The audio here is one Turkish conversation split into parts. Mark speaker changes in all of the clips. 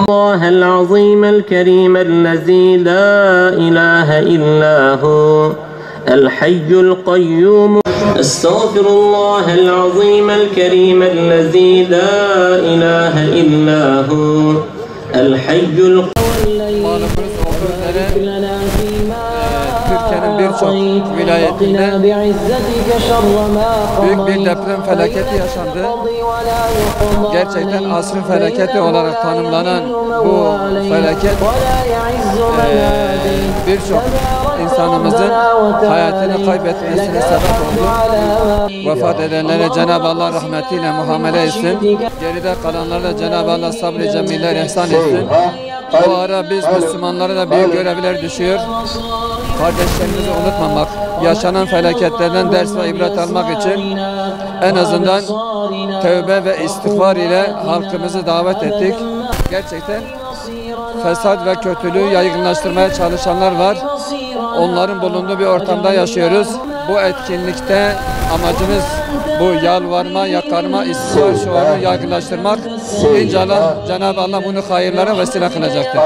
Speaker 1: الله العظيم الكريم الذي لا إله إلا هو الحي القيوم. استغفر الله العظيم الكريم الذي لا إله إلا هو الحي القيوم.
Speaker 2: Türkiye'nin birçok vilayetinde büyük bir deprem felaketi yaşandı. Gerçekten asrın felaketi olarak tanımlanan bu felaket birçok insanımızın hayatını kaybetmesine sebep oldu. Vefat edenlere Cenab-ı Allah rahmetiyle muamele etsin. Geride kalanlara Cenab-ı Allah sabr-ı cemiller ihsan etsin. Bu ara biz Müslümanlara da büyük görevler düşüyor. Kardeşlerimizi unutmamak, yaşanan felaketlerden ders ve ibret almak için en azından tövbe ve istiğfar ile halkımızı davet ettik. Gerçekten fesat ve kötülüğü yaygınlaştırmaya çalışanlar var. Onların bulunduğu bir ortamda yaşıyoruz. Bu etkinlikte amacımız bu yalvarma, yakarma, istiğfar şuurunu yaygınlaştırmak. İnşallah Cenab-ı Allah bunu hayırlara vesile kılacaktır.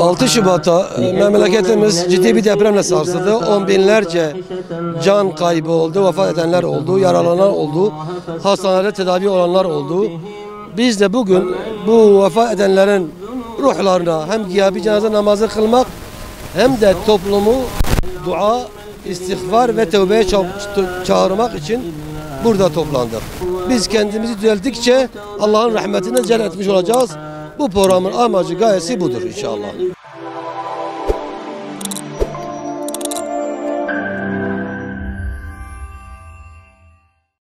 Speaker 3: 6 Şubat'ta memleketimiz ciddi bir depremle sarsıldı. On binlerce can kaybı oldu, vefat edenler oldu, yaralanan oldu, hastanede tedavi olanlar oldu. Biz de bugün bu vefat edenlerin ruhlarına hem gıyabi cenaze namazı kılmak hem de toplumu dua, istiğfar ve tövbeye çağırmak için burada toplandık. Biz kendimizi düzelttikçe Allah'ın rahmetine celal etmiş olacağız. Bu programın amacı, gayesi budur inşallah.